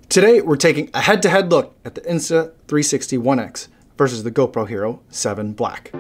Today, we're taking a head-to-head look at the Insta360 One X versus the GoPro Hero 7 Black.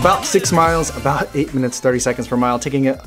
About 6 miles, about 8 minutes, 30 seconds per mile, taking it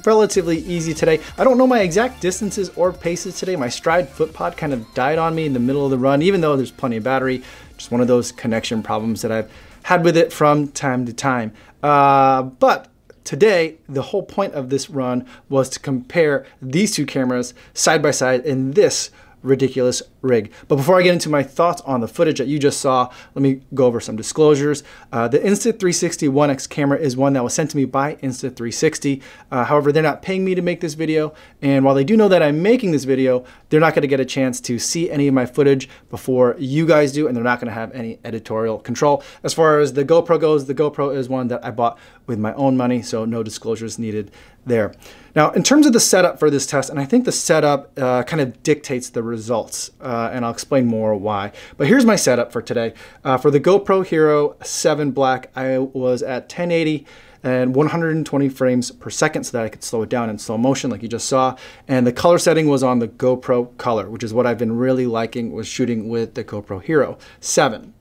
relatively easy today. I don't know my exact distances or paces today. My Stride foot pod kind of died on me in the middle of the run, even though there's plenty of battery. Just one of those connection problems that I've had with it from time to time. But today, the whole point of this run was to compare these two cameras side by side in this ridiculous rig. But before I get into my thoughts on the footage that you just saw, let me go over some disclosures. The Insta360 One X camera is one that was sent to me by Insta360. However, they're not paying me to make this video. And while they do know that I'm making this video, they're not going to get a chance to see any of my footage before you guys do, and they're not going to have any editorial control. As far as the GoPro goes, the GoPro is one that I bought with my own money, so no disclosures needed there. Now, in terms of the setup for this test, and I think the setup kind of dictates the results, and I'll explain more why. But here's my setup for today. For the GoPro Hero 7 Black, I was at 1080 and 120 frames per second so that I could slow it down in slow motion like you just saw. And the color setting was on the GoPro Color, which is what I've been really liking with shooting with the GoPro Hero 7.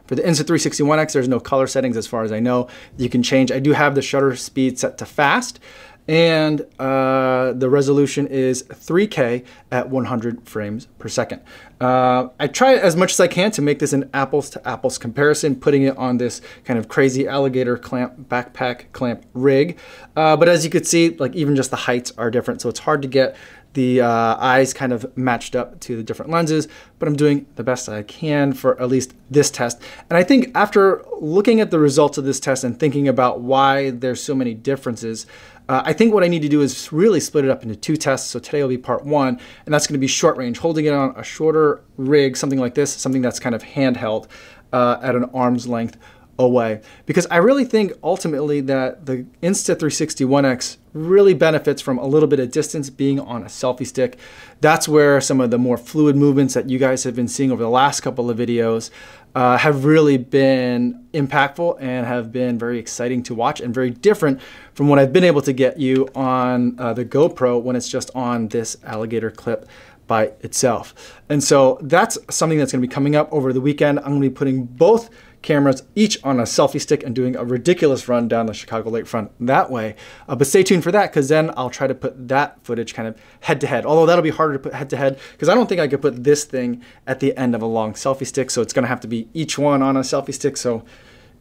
For the Insta360 One X, there's no color settings as far as I know. You can change. I do have the shutter speed set to fast, and the resolution is 3K at 100 frames per second. I try as much as I can to make this an apples to apples comparison, putting it on this kind of crazy alligator clamp, backpack clamp rig. But as you could see, like even just the heights are different, so it's hard to get the eyes kind of matched up to the different lenses, but I'm doing the best I can for at least this test. And I think after looking at the results of this test and thinking about why there's so many differences, I think what I need to do is really split it up into two tests. So today will be part one, and that's going to be short range, holding it on a shorter rig, something like this, something that's kind of handheld at an arm's length away. Because I really think ultimately that the Insta360 One X really benefits from a little bit of distance being on a selfie stick. That's where some of the more fluid movements that you guys have been seeing over the last couple of videos have really been impactful and have been very exciting to watch and very different from what I've been able to get you on the GoPro when it's just on this alligator clip by itself. And so that's something that's going to be coming up over the weekend. I'm going to be putting both cameras each on a selfie stick and doing a ridiculous run down the Chicago lakefront that way. But stay tuned for that, because then I'll try to put that footage kind of head to head. Although that'll be harder to put head to head because I don't think I could put this thing at the end of a long selfie stick. So it's going to have to be each one on a selfie stick. So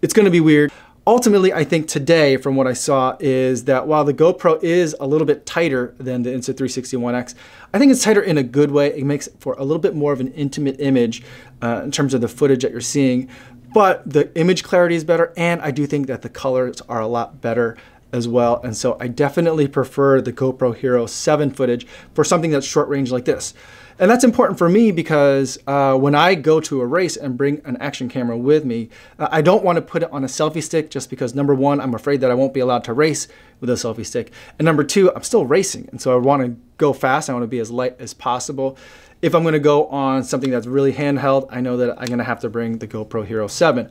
it's going to be weird. Ultimately, I think today, from what I saw, is that while the GoPro is a little bit tighter than the Insta360 One X, I think it's tighter in a good way. It makes for a little bit more of an intimate image in terms of the footage that you're seeing. But the image clarity is better, and I do think that the colors are a lot better as well. And so I definitely prefer the GoPro Hero 7 footage for something that's short range like this. And that's important for me because when I go to a race and bring an action camera with me, I don't want to put it on a selfie stick just because, number one, I'm afraid that I won't be allowed to race with a selfie stick. And number two, I'm still racing. And so I want to go fast. I want to be as light as possible. If I'm going to go on something that's really handheld, I know that I'm going to have to bring the GoPro Hero 7.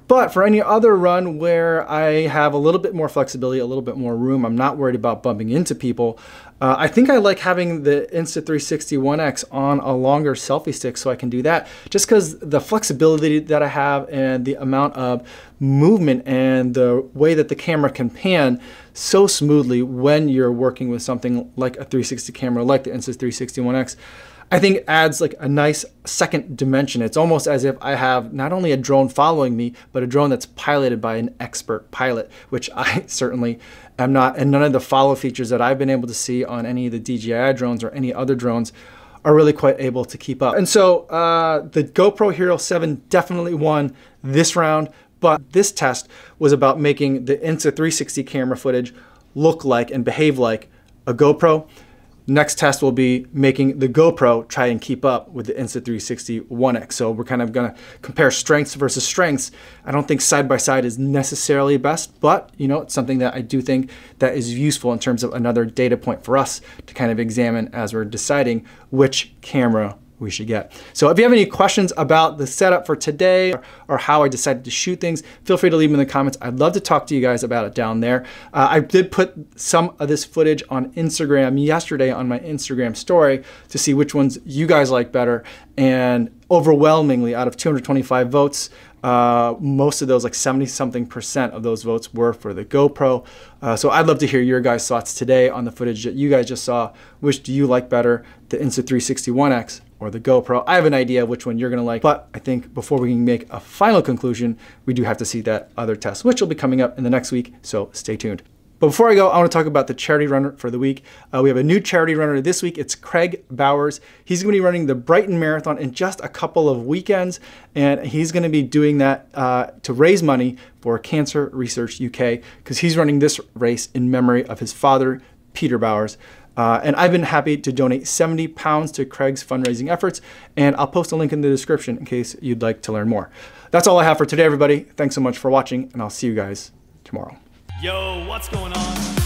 But for any other run where I have a little bit more flexibility, a little bit more room, I'm not worried about bumping into people, I think I like having the Insta360 One X on a longer selfie stick so I can do that, just because the flexibility that I have and the amount of movement and the way that the camera can pan so smoothly when you're working with something like a 360 camera like the Insta360 One X, I think adds like a nice second dimension. It's almost as if I have not only a drone following me, but a drone that's piloted by an expert pilot, which I certainly am not. And none of the follow features that I've been able to see on any of the DJI drones or any other drones are really quite able to keep up. And so the GoPro Hero 7 definitely won this round, but this test was about making the Insta360 camera footage look like and behave like a GoPro. Next test will be making the GoPro try and keep up with the Insta360 One X. So we're kind of gonna compare strengths versus strengths. I don't think side by side is necessarily best, but you know, it's something that I do think that is useful in terms of another data point for us to kind of examine as we're deciding which camera we should get. So if you have any questions about the setup for today or how I decided to shoot things, feel free to leave them in the comments. I'd love to talk to you guys about it down there. I did put some of this footage on Instagram yesterday on my Instagram story to see which ones you guys like better. And overwhelmingly, out of 225 votes, most of those, like 70-something% of those votes were for the GoPro. So I'd love to hear your guys' thoughts today on the footage that you guys just saw. Which do you like better, the Insta360 One X or the GoPro? I have an idea which one you're gonna like, but I think before we can make a final conclusion, we do have to see that other test, which will be coming up in the next week, so stay tuned. But before I go, I want to talk about the charity runner for the week. We have a new charity runner this week. It's Craig Bowers. He's going to be running the Brighton Marathon in just a couple of weekends, and he's going to be doing that to raise money for Cancer Research UK, because he's running this race in memory of his father, Peter Bowers. And I've been happy to donate £70 to Craig's fundraising efforts, and I'll post a link in the description in case you'd like to learn more. That's all I have for today, everybody. Thanks so much for watching, and I'll see you guys tomorrow. Yo, what's going on?